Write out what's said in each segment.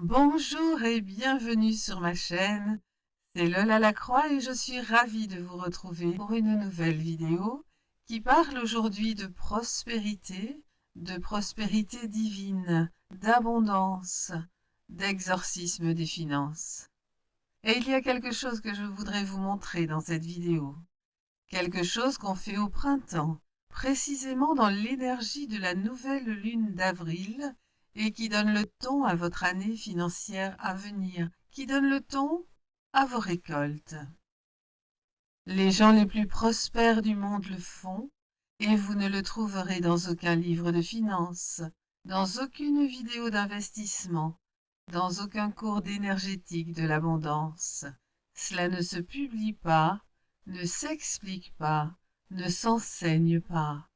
Bonjour et bienvenue sur ma chaîne. C'est Lola Lacroix et je suis ravie de vous retrouver pour une nouvelle vidéo qui parle aujourd'hui de prospérité divine, d'abondance, d'exorcisme des finances. Et il y a quelque chose que je voudrais vous montrer dans cette vidéo. Quelque chose qu'on fait au printemps, précisément dans l'énergie de la nouvelle lune d'avril, et qui donne le ton à votre année financière à venir, qui donne le ton à vos récoltes. Les gens les plus prospères du monde le font, et vous ne le trouverez dans aucun livre de finances, dans aucune vidéo d'investissement, dans aucun cours d'énergétique de l'abondance. Cela ne se publie pas, ne s'explique pas, ne s'enseigne pas,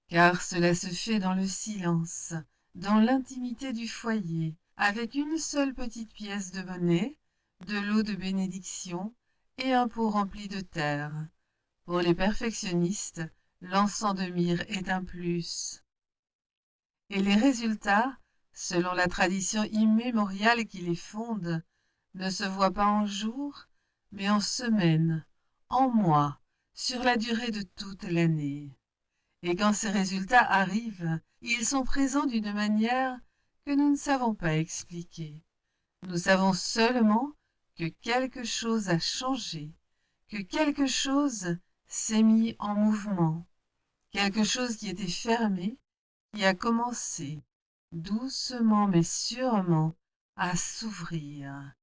car cela se fait dans le silence, dans l'intimité du foyer, avec une seule petite pièce de monnaie, de l'eau de bénédiction et un pot rempli de terre. Pour les perfectionnistes, l'encens de myrrhe est un plus. Et les résultats, selon la tradition immémoriale qui les fonde, ne se voient pas en jours, mais en semaines, en mois, sur la durée de toute l'année. Et quand ces résultats arrivent, ils sont présents d'une manière que nous ne savons pas expliquer. Nous savons seulement que quelque chose a changé, que quelque chose s'est mis en mouvement, quelque chose qui était fermé, qui a commencé, doucement mais sûrement, à s'ouvrir.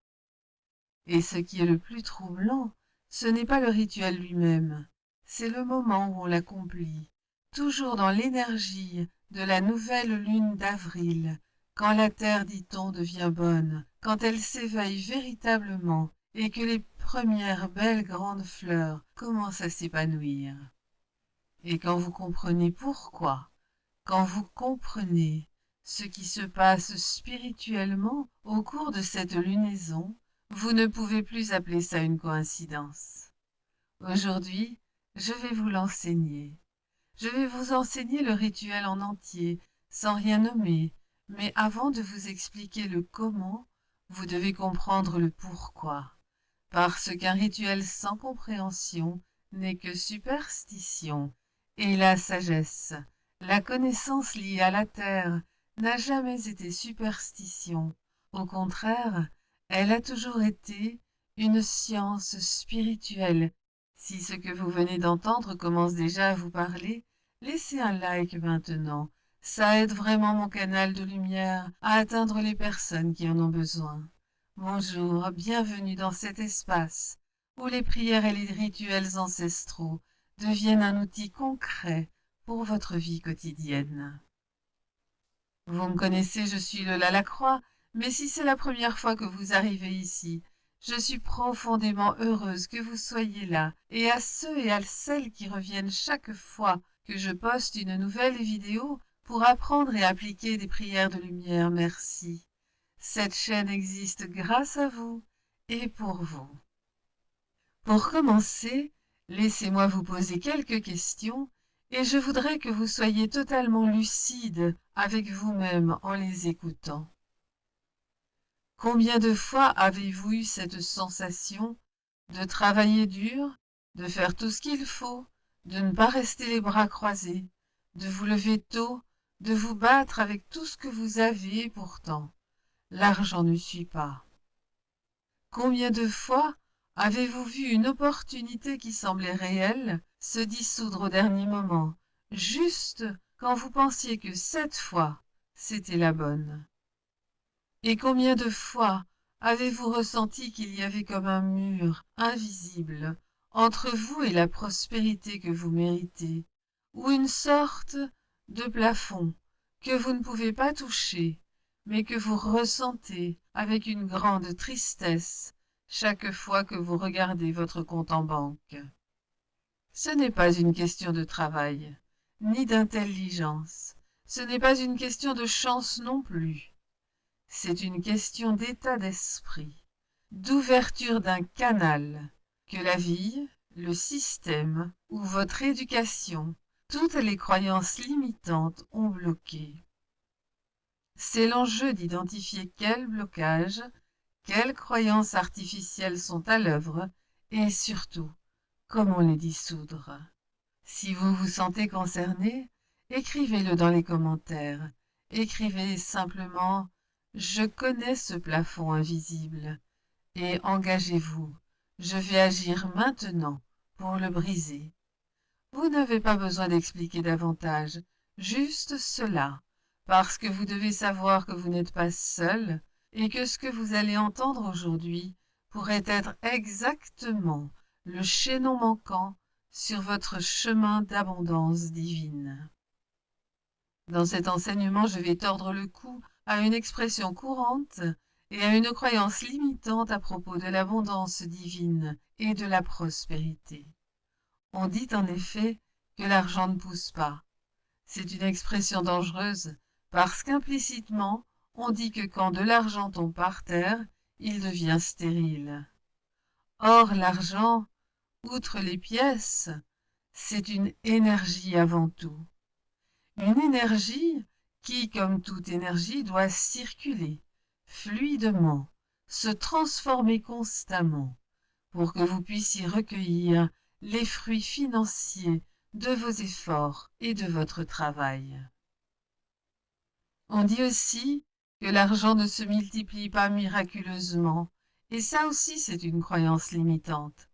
Et ce qui est le plus troublant, ce n'est pas le rituel lui-même, c'est le moment où on l'accomplit, toujours dans l'énergie de la nouvelle lune d'avril, quand la terre, dit-on, devient bonne, quand elle s'éveille véritablement et que les premières belles grandes fleurs commencent à s'épanouir. Et quand vous comprenez pourquoi, quand vous comprenez ce qui se passe spirituellement au cours de cette lunaison, vous ne pouvez plus appeler ça une coïncidence. Aujourd'hui, je vais vous l'enseigner. Je vais vous enseigner le rituel en entier, sans rien nommer, mais avant de vous expliquer le comment, vous devez comprendre le pourquoi. Parce qu'un rituel sans compréhension n'est que superstition, et la sagesse, la connaissance liée à la terre, n'a jamais été superstition. Au contraire, elle a toujours été une science spirituelle. Si ce que vous venez d'entendre commence déjà à vous parler, laissez un like maintenant. Ça aide vraiment mon canal de lumière à atteindre les personnes qui en ont besoin. Bonjour, bienvenue dans cet espace où les prières et les rituels ancestraux deviennent un outil concret pour votre vie quotidienne. Vous me connaissez, je suis Lola Lacroix, mais si c'est la première fois que vous arrivez ici, je suis profondément heureuse que vous soyez là, et à ceux et à celles qui reviennent chaque fois que je poste une nouvelle vidéo pour apprendre et appliquer des prières de lumière, merci. Cette chaîne existe grâce à vous et pour vous. Pour commencer, laissez-moi vous poser quelques questions et je voudrais que vous soyez totalement lucide avec vous-même en les écoutant. Combien de fois avez-vous eu cette sensation de travailler dur, de faire tout ce qu'il faut, de ne pas rester les bras croisés, de vous lever tôt, de vous battre avec tout ce que vous avez et pourtant, l'argent ne suit pas. Combien de fois avez-vous vu une opportunité qui semblait réelle se dissoudre au dernier moment, juste quand vous pensiez que cette fois, c'était la bonne? Et combien de fois avez-vous ressenti qu'il y avait comme un mur invisible entre vous et la prospérité que vous méritez, ou une sorte de plafond que vous ne pouvez pas toucher, mais que vous ressentez avec une grande tristesse chaque fois que vous regardez votre compte en banque? Ce n'est pas une question de travail, ni d'intelligence, ce n'est pas une question de chance non plus. C'est une question d'état d'esprit, d'ouverture d'un canal que la vie, le système ou votre éducation, toutes les croyances limitantes ont bloqué. C'est l'enjeu d'identifier quels blocages, quelles croyances artificielles sont à l'œuvre et surtout, comment les dissoudre. Si vous vous sentez concerné, écrivez-le dans les commentaires. Écrivez simplement « Je connais ce plafond invisible » et engagez-vous. Je vais agir maintenant pour le briser. Vous n'avez pas besoin d'expliquer davantage, juste cela, parce que vous devez savoir que vous n'êtes pas seul et que ce que vous allez entendre aujourd'hui pourrait être exactement le chaînon manquant sur votre chemin d'abondance divine. Dans cet enseignement, je vais tordre le cou à une expression courante et à une croyance limitante à propos de l'abondance divine et de la prospérité. On dit en effet que l'argent ne pousse pas. C'est une expression dangereuse parce qu'implicitement, on dit que quand de l'argent tombe par terre, il devient stérile. Or, l'argent, outre les pièces, c'est une énergie avant tout. Une énergie qui, comme toute énergie, doit circuler fluidement, se transformer constamment, pour que vous puissiez recueillir les fruits financiers de vos efforts et de votre travail. On dit aussi que l'argent ne se multiplie pas miraculeusement, et ça aussi c'est une croyance limitante,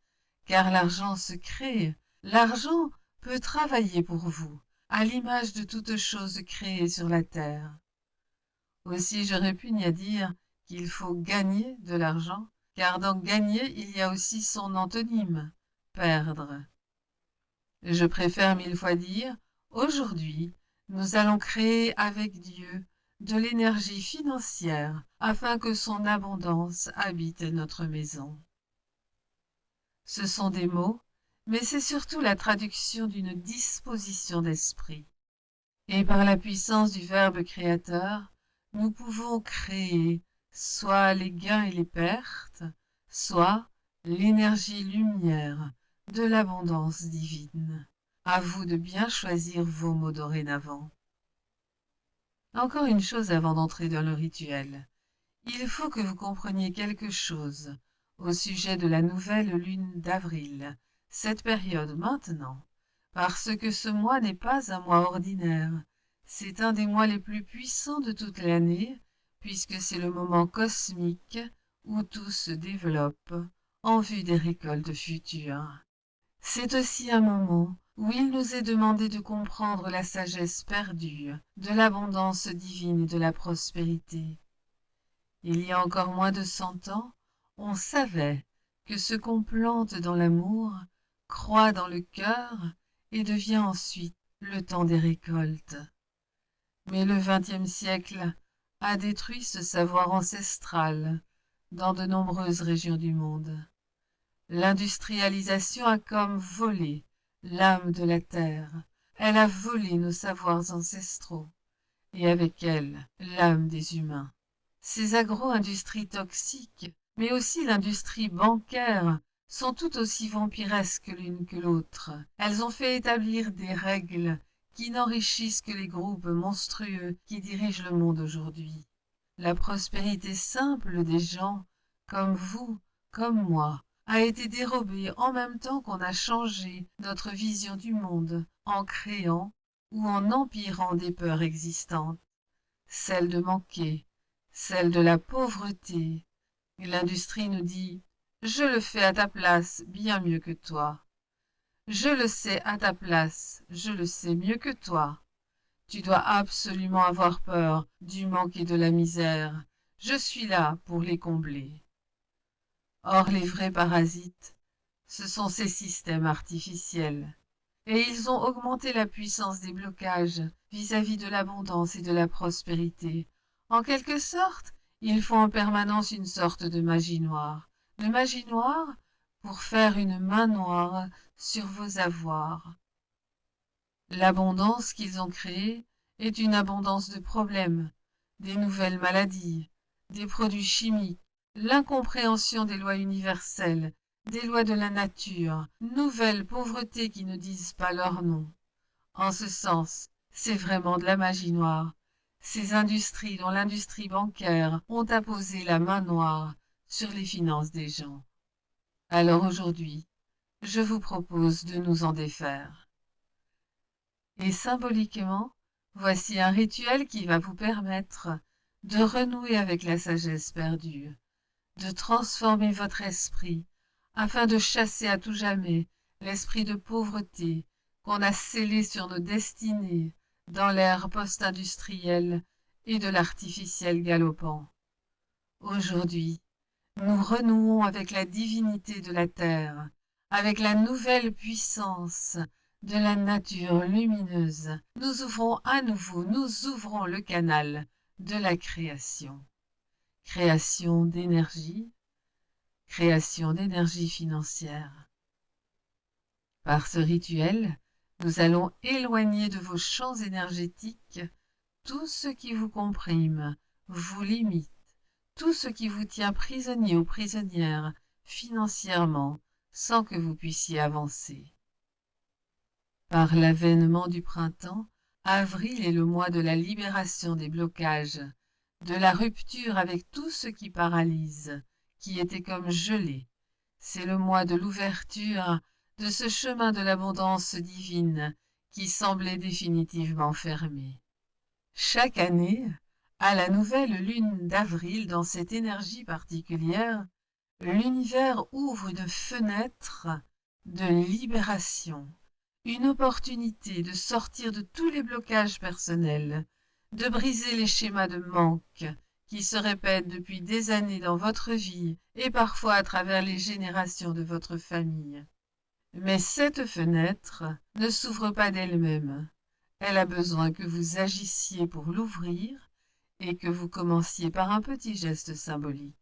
car l'argent se crée, l'argent peut travailler pour vous, à l'image de toute chose créée sur la terre. Aussi je répugne à dire qu'il faut gagner de l'argent, car dans gagner il y a aussi son antonyme, perdre. Je préfère 1000 fois dire, aujourd'hui, nous allons créer avec Dieu de l'énergie financière afin que son abondance habite notre maison. Ce sont des mots, mais c'est surtout la traduction d'une disposition d'esprit. Et par la puissance du Verbe créateur, nous pouvons créer soit les gains et les pertes, soit l'énergie lumière de l'abondance divine. À vous de bien choisir vos mots dorénavant. Encore une chose avant d'entrer dans le rituel. Il faut que vous compreniez quelque chose au sujet de la nouvelle lune d'avril, cette période maintenant, parce que ce mois n'est pas un mois ordinaire. C'est un des mois les plus puissants de toute l'année, puisque c'est le moment cosmique où tout se développe en vue des récoltes futures. C'est aussi un moment où il nous est demandé de comprendre la sagesse perdue de l'abondance divine et de la prospérité. Il y a encore moins de 100 ans, on savait que ce qu'on plante dans l'amour croît dans le cœur et devient ensuite le temps des récoltes. Mais le XXe siècle a détruit ce savoir ancestral dans de nombreuses régions du monde. L'industrialisation a comme volé l'âme de la terre. Elle a volé nos savoirs ancestraux, et avec elle l'âme des humains. Ces agro-industries toxiques, mais aussi l'industrie bancaire, sont tout aussi vampiresques l'une que l'autre. Elles ont fait établir des règles qui n'enrichissent que les groupes monstrueux qui dirigent le monde aujourd'hui. La prospérité simple des gens, comme vous, comme moi, a été dérobée en même temps qu'on a changé notre vision du monde en créant ou en empirant des peurs existantes, celle de manquer, celle de la pauvreté. Et l'industrie nous dit « Je le fais à ta place bien mieux que toi. Je le sais à ta place, je le sais mieux que toi. Tu dois absolument avoir peur du manque et de la misère. Je suis là pour les combler. » Or, les vrais parasites, ce sont ces systèmes artificiels. Et ils ont augmenté la puissance des blocages vis-à-vis de l'abondance et de la prospérité. En quelque sorte, ils font en permanence une sorte de magie noire. De magie noire pour faire une main noire sur vos avoirs. L'abondance qu'ils ont créée est une abondance de problèmes, des nouvelles maladies, des produits chimiques, l'incompréhension des lois universelles, des lois de la nature, nouvelles pauvretés qui ne disent pas leur nom. En ce sens, c'est vraiment de la magie noire. ces industries dont l'industrie bancaire ont apposé la main noire sur les finances des gens. Alors aujourd'hui, je vous propose de nous en défaire. Et symboliquement, voici un rituel qui va vous permettre de renouer avec la sagesse perdue, de transformer votre esprit afin de chasser à tout jamais l'esprit de pauvreté qu'on a scellé sur nos destinées dans l'ère post-industrielle et de l'artificiel galopant. Aujourd'hui, nous renouons avec la divinité de la terre, avec la nouvelle puissance de la nature lumineuse. Nous ouvrons à nouveau, nous ouvrons le canal de la création. Création d'énergie financière. Par ce rituel, nous allons éloigner de vos champs énergétiques tout ce qui vous comprime, vous limite, tout ce qui vous tient prisonnier ou prisonnière financièrement sans que vous puissiez avancer. Par l'avènement du printemps, avril est le mois de la libération des blocages, de la rupture avec tout ce qui paralyse, qui était comme gelé. C'est le mois de l'ouverture de ce chemin de l'abondance divine qui semblait définitivement fermé. Chaque année, à la nouvelle lune d'avril, dans cette énergie particulière, l'univers ouvre une fenêtre de libération, une opportunité de sortir de tous les blocages personnels, de briser les schémas de manque qui se répètent depuis des années dans votre vie et parfois à travers les générations de votre famille. Mais cette fenêtre ne s'ouvre pas d'elle-même. Elle a besoin que vous agissiez pour l'ouvrir et que vous commenciez par un petit geste symbolique.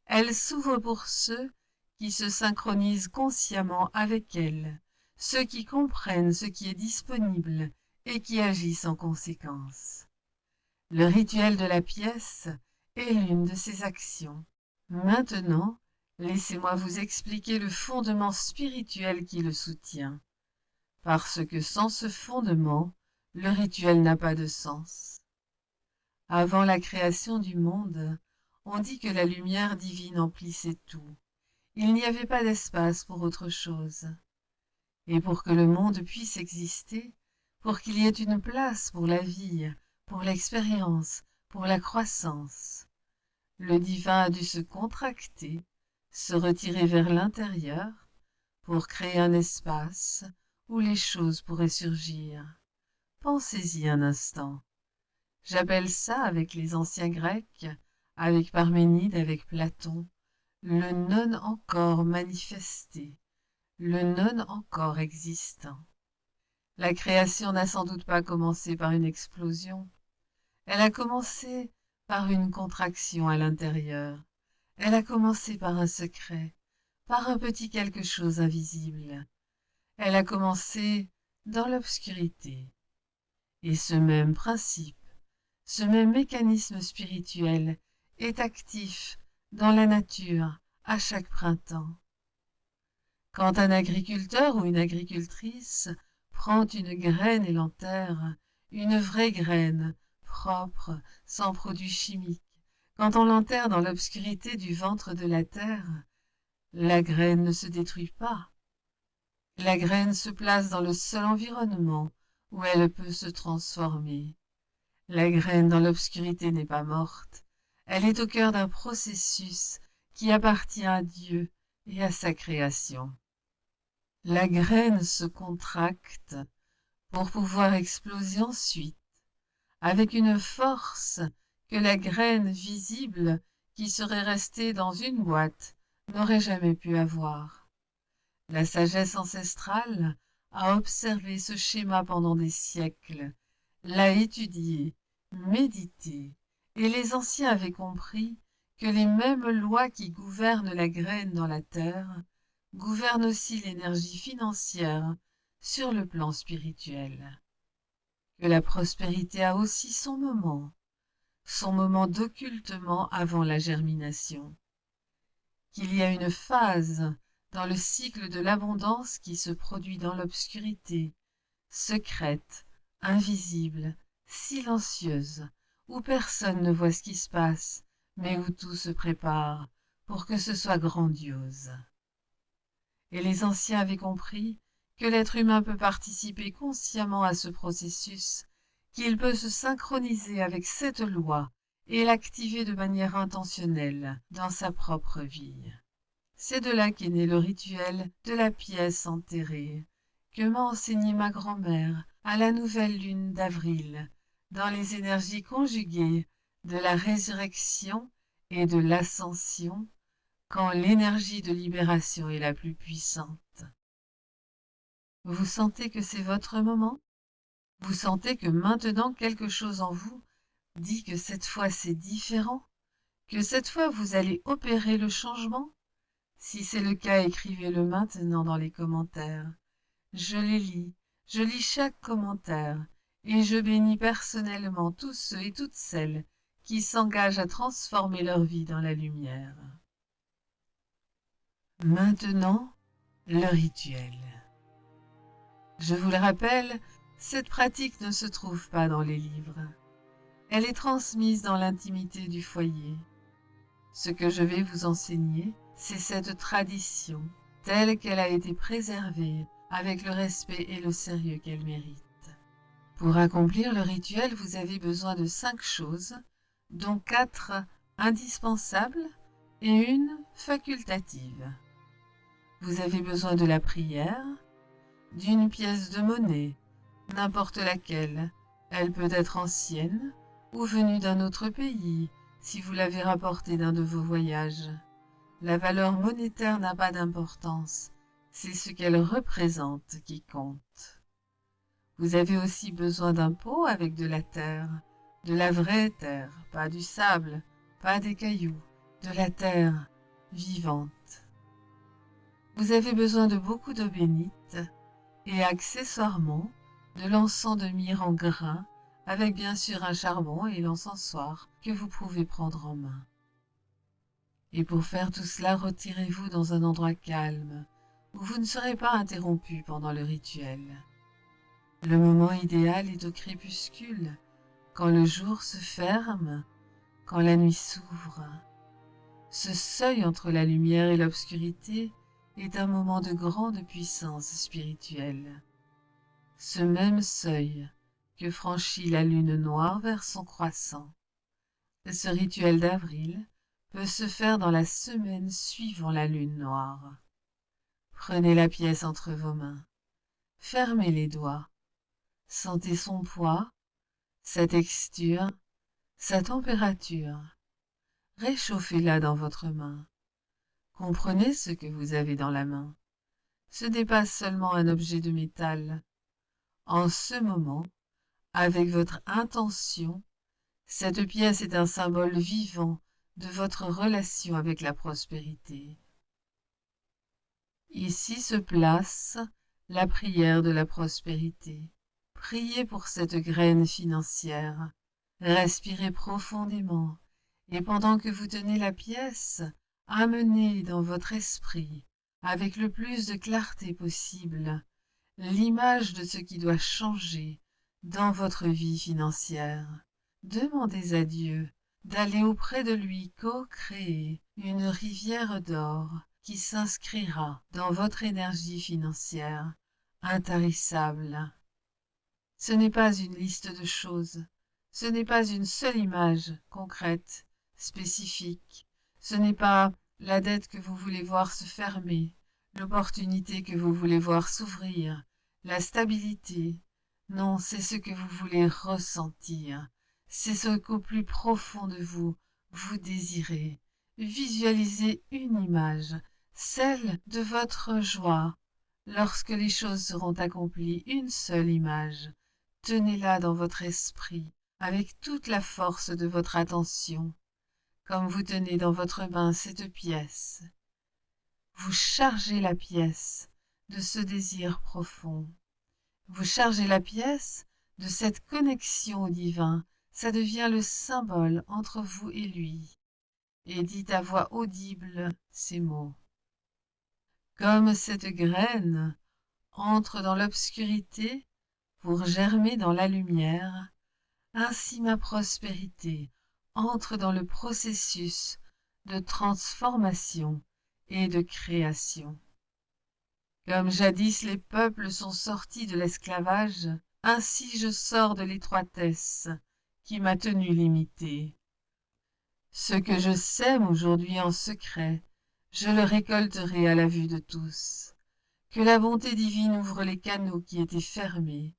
Elle s'ouvre pour ceux qui se synchronisent consciemment avec elle, ceux qui comprennent ce qui est disponible et qui agissent en conséquence. Le rituel de la pièce est l'une de ces actions. Maintenant, laissez-moi vous expliquer le fondement spirituel qui le soutient, parce que sans ce fondement, le rituel n'a pas de sens. Avant la création du monde, on dit que la lumière divine emplissait tout. Il n'y avait pas d'espace pour autre chose. Et pour que le monde puisse exister, pour qu'il y ait une place pour la vie, pour l'expérience, pour la croissance, le divin a dû se contracter, se retirer vers l'intérieur, pour créer un espace où les choses pourraient surgir. Pensez-y un instant. J'appelle ça, avec les anciens Grecs, avec Parménide, avec Platon, le non encore manifesté, le non encore existant. La création n'a sans doute pas commencé par une explosion. Elle a commencé par une contraction à l'intérieur. Elle a commencé par un secret, par un petit quelque chose invisible. Elle a commencé dans l'obscurité. Et ce même principe, ce même mécanisme spirituel est actif dans la nature à chaque printemps. Quand un agriculteur ou une agricultrice prend une graine et l'enterre, une vraie graine, propre, sans produits chimiques, quand on l'enterre dans l'obscurité du ventre de la terre, la graine ne se détruit pas. La graine se place dans le seul environnement où elle peut se transformer. La graine dans l'obscurité n'est pas morte. Elle est au cœur d'un processus qui appartient à Dieu et à sa création. La graine se contracte pour pouvoir exploser ensuite, avec une force que la graine visible qui serait restée dans une boîte n'aurait jamais pu avoir. La sagesse ancestrale a observé ce schéma pendant des siècles, l'a étudié, médité, et les anciens avaient compris que les mêmes lois qui gouvernent la graine dans la terre gouvernent aussi l'énergie financière sur le plan spirituel. Que la prospérité a aussi son moment d'occultement avant la germination. Qu'il y a une phase dans le cycle de l'abondance qui se produit dans l'obscurité, secrète, invisible, silencieuse, où personne ne voit ce qui se passe, mais où tout se prépare pour que ce soit grandiose. Et les anciens avaient compris que l'être humain peut participer consciemment à ce processus, qu'il peut se synchroniser avec cette loi et l'activer de manière intentionnelle dans sa propre vie. C'est de là qu'est né le rituel de la pièce enterrée, que m'a enseigné ma grand-mère à la nouvelle lune d'avril, dans les énergies conjuguées de la résurrection et de l'ascension, quand l'énergie de libération est la plus puissante. Vous sentez que c'est votre moment? Vous sentez que maintenant quelque chose en vous dit que cette fois c'est différent? Que cette fois vous allez opérer le changement? Si c'est le cas, écrivez-le maintenant dans les commentaires. Je les lis, je lis chaque commentaire, et je bénis personnellement tous ceux et toutes celles qui s'engagent à transformer leur vie dans la lumière. Maintenant, le rituel. Je vous le rappelle, cette pratique ne se trouve pas dans les livres. Elle est transmise dans l'intimité du foyer. Ce que je vais vous enseigner, c'est cette tradition, telle qu'elle a été préservée, avec le respect et le sérieux qu'elle mérite. Pour accomplir le rituel, vous avez besoin de 5 choses, dont 4 indispensables et une facultative. Vous avez besoin de la prière, d'une pièce de monnaie, n'importe laquelle. Elle peut être ancienne ou venue d'un autre pays, si vous l'avez rapportée d'un de vos voyages. La valeur monétaire n'a pas d'importance, c'est ce qu'elle représente qui compte. Vous avez aussi besoin d'un pot avec de la terre, de la vraie terre, pas du sable, pas des cailloux, de la terre vivante. Vous avez besoin de beaucoup d'eau bénite et accessoirement de l'encens de myrrhe en grains, avec bien sûr un charbon et l'encensoir que vous pouvez prendre en main. Et pour faire tout cela, retirez-vous dans un endroit calme, où vous ne serez pas interrompu pendant le rituel. Le moment idéal est au crépuscule, quand le jour se ferme, quand la nuit s'ouvre. Ce seuil entre la lumière et l'obscurité est un moment de grande puissance spirituelle. Ce même seuil que franchit la lune noire vers son croissant. Ce rituel d'avril peut se faire dans la semaine suivant la lune noire. Prenez la pièce entre vos mains, fermez les doigts, sentez son poids, sa texture, sa température. Réchauffez-la dans votre main. Comprenez ce que vous avez dans la main. Ce n'est pas seulement un objet de métal. En ce moment, avec votre intention, cette pièce est un symbole vivant de votre relation avec la prospérité. Ici se place la prière de la prospérité. Priez pour cette graine financière. Respirez profondément et pendant que vous tenez la pièce, amenez dans votre esprit, avec le plus de clarté possible, l'image de ce qui doit changer dans votre vie financière. Demandez à Dieu d'aller auprès de lui co-créer une rivière d'or qui s'inscrira dans votre énergie financière intarissable. Ce n'est pas une liste de choses, ce n'est pas une seule image concrète, spécifique, ce n'est pas la dette que vous voulez voir se fermer, l'opportunité que vous voulez voir s'ouvrir, la stabilité. Non, c'est ce que vous voulez ressentir. C'est ce qu'au plus profond de vous, vous désirez. Visualisez une image, celle de votre joie. Lorsque les choses seront accomplies, une seule image. Tenez-la dans votre esprit, avec toute la force de votre attention, comme vous tenez dans votre main cette pièce. Vous chargez la pièce de ce désir profond. Vous chargez la pièce de cette connexion au divin. Ça devient le symbole entre vous et lui. Et dites à voix audible ces mots. Comme cette graine entre dans l'obscurité pour germer dans la lumière, Ainsi ma prospérité entre dans le processus de transformation et de création. Comme jadis les peuples sont sortis de l'esclavage, ainsi je sors de l'étroitesse qui m'a tenu limité. Ce que je sème aujourd'hui en secret, je le récolterai à la vue de tous. Que la bonté divine ouvre les canaux qui étaient fermés,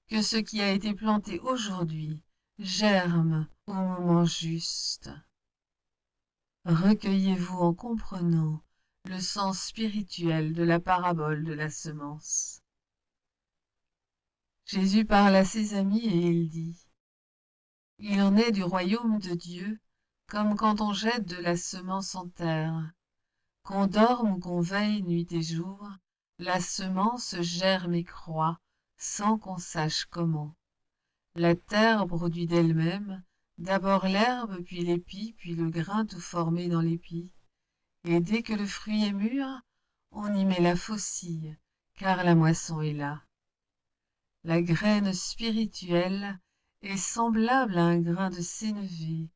que ce qui a été planté aujourd'hui germe au moment juste. Recueillez-vous en comprenant le sens spirituel de la parabole de la semence. Jésus parle à ses amis et il dit « Il en est du royaume de Dieu comme quand on jette de la semence en terre. Qu'on dorme ou qu'on veille nuit et jour, la semence germe et croît sans qu'on sache comment. La terre produit d'elle-même d'abord l'herbe, puis l'épi, puis le grain tout formé dans l'épi. Et dès que le fruit est mûr, on y met la faucille, car la moisson est là. La graine spirituelle est semblable à un grain de sénévé,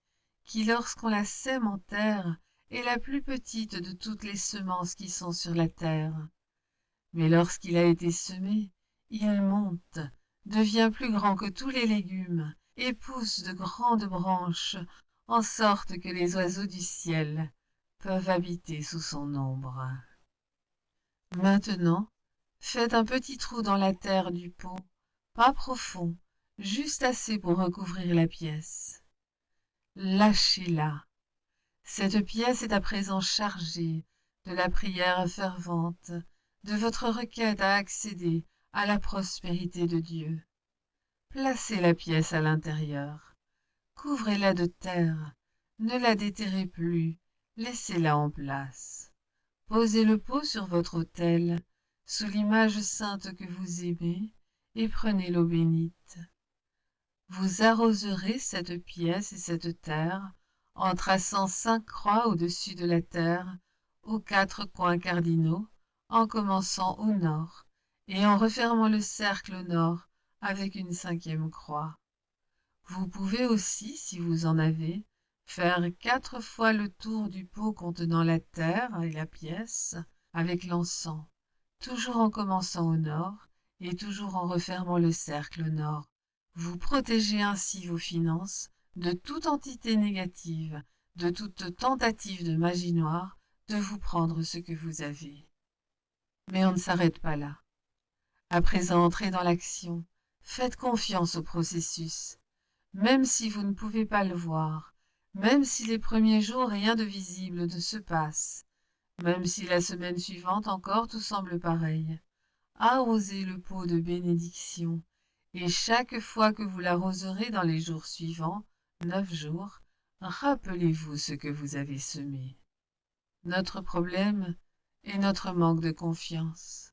qui, lorsqu'on la sème en terre, est la plus petite de toutes les semences qui sont sur la terre. Mais lorsqu'il a été semé, il monte, devient plus grand que tous les légumes, et pousse de grandes branches, en sorte que les oiseaux du ciel peuvent habiter sous son ombre. Maintenant, faites un petit trou dans la terre du pot, pas profond, juste assez pour recouvrir la pièce. Lâchez-la. Cette pièce est à présent chargée de la prière fervente, de votre requête à accéder à la prospérité de Dieu. Placez la pièce à l'intérieur. Couvrez-la de terre. Ne la déterrez plus. Laissez-la en place. Posez le pot sur votre autel, sous l'image sainte que vous aimez, et prenez l'eau bénite. Vous arroserez cette pièce et cette terre en traçant 5 croix au-dessus de la terre, aux 4 coins cardinaux, en commençant au nord, et en refermant le cercle au nord avec une 5e croix. Vous pouvez aussi, si vous en avez, faire 4 fois le tour du pot contenant la terre et la pièce avec l'encens, toujours en commençant au nord et toujours en refermant le cercle au nord. Vous protégez ainsi vos finances de toute entité négative, de toute tentative de magie noire de vous prendre ce que vous avez. Mais on ne s'arrête pas là. À présent, entrez dans l'action. Faites confiance au processus. Même si vous ne pouvez pas le voir, même si les premiers jours rien de visible ne se passe, même si la semaine suivante encore tout semble pareil, arrosez le pot de bénédiction, et chaque fois que vous l'arroserez dans les jours suivants, 9 jours, rappelez-vous ce que vous avez semé. Notre problème est notre manque de confiance,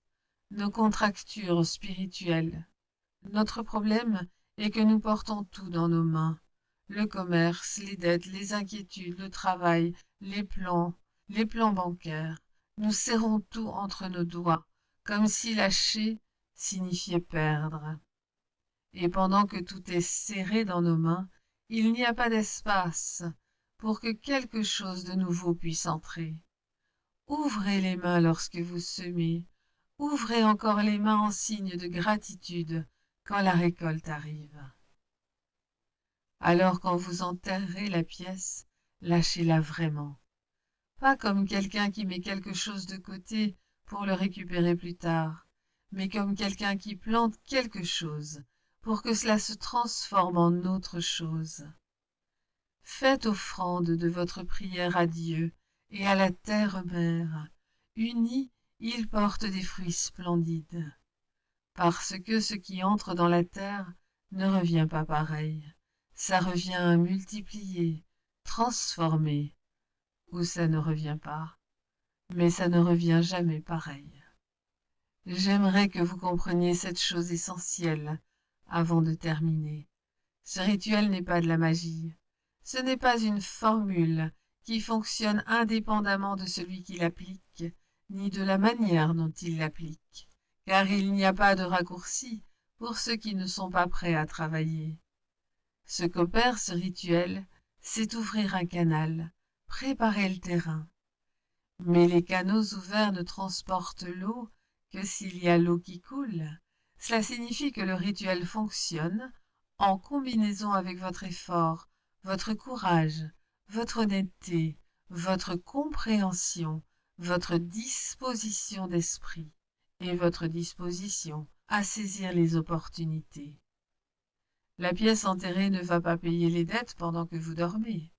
nos contractures spirituelles. Notre problème est que nous portons tout dans nos mains, le commerce, les dettes, les inquiétudes, le travail, les plans bancaires. Nous serrons tout entre nos doigts, comme si lâcher signifiait perdre. Et pendant que tout est serré dans nos mains, il n'y a pas d'espace pour que quelque chose de nouveau puisse entrer. Ouvrez les mains lorsque vous semez, ouvrez encore les mains en signe de gratitude quand la récolte arrive. Alors quand vous enterrez la pièce, lâchez-la vraiment. Pas comme quelqu'un qui met quelque chose de côté pour le récupérer plus tard, mais comme quelqu'un qui plante quelque chose pour que cela se transforme en autre chose. Faites offrande de votre prière à Dieu et à la terre-mère. Unis, ils portent des fruits splendides. Parce que ce qui entre dans la terre ne revient pas pareil. Ça revient multiplié, transformé, ou ça ne revient pas, mais ça ne revient jamais pareil. J'aimerais que vous compreniez cette chose essentielle avant de terminer. Ce rituel n'est pas de la magie. Ce n'est pas une formule qui fonctionne indépendamment de celui qui l'applique, ni de la manière dont il l'applique, car il n'y a pas de raccourci pour ceux qui ne sont pas prêts à travailler. Ce qu'opère ce rituel, c'est ouvrir un canal, préparer le terrain. Mais les canaux ouverts ne transportent l'eau que s'il y a l'eau qui coule. Cela signifie que le rituel fonctionne en combinaison avec votre effort, votre courage, votre honnêteté, votre compréhension, votre disposition d'esprit et votre disposition à saisir les opportunités. La pièce enterrée ne va pas payer les dettes pendant que vous dormez.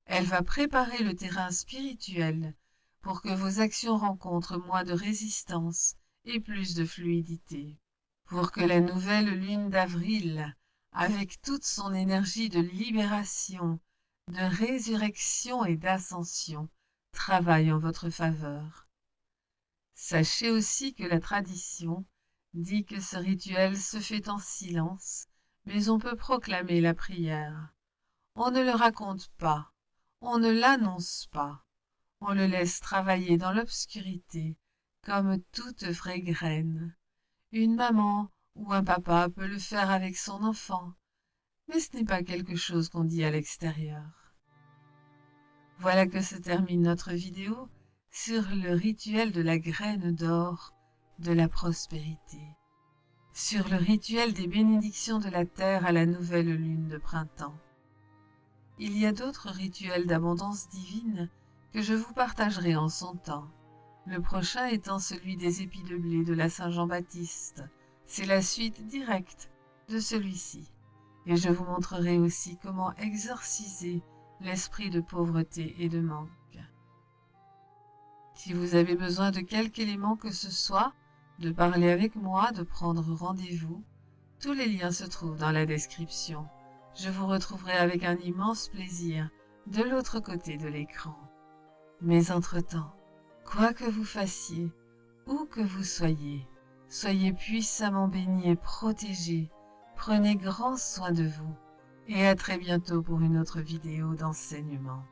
Elle va préparer le terrain spirituel pour que vos actions rencontrent moins de résistance et plus de fluidité. Pour que la nouvelle lune d'avril, avec toute son énergie de libération, de résurrection et d'ascension, travaille en votre faveur. Sachez aussi que la tradition dit que ce rituel se fait en silence, mais on peut proclamer la prière. On ne le raconte pas, on ne l'annonce pas, on le laisse travailler dans l'obscurité, comme toute vraie graine. Une maman ou un papa peut le faire avec son enfant, mais ce n'est pas quelque chose qu'on dit à l'extérieur. Voilà que se termine notre vidéo sur le rituel de la graine d'or de la prospérité, sur le rituel des bénédictions de la terre à la nouvelle lune de printemps. Il y a d'autres rituels d'abondance divine que je vous partagerai en son temps, le prochain étant celui des épis de blé de la Saint-Jean-Baptiste. C'est la suite directe de celui-ci. Et je vous montrerai aussi comment exorciser l'esprit de pauvreté et de manque. Si vous avez besoin de quelque élément que ce soit, de parler avec moi, de prendre rendez-vous, tous les liens se trouvent dans la description. Je vous retrouverai avec un immense plaisir de l'autre côté de l'écran. Mais entre-temps, quoi que vous fassiez, où que vous soyez, soyez puissamment bénis et protégés. Prenez grand soin de vous et à très bientôt pour une autre vidéo d'enseignement.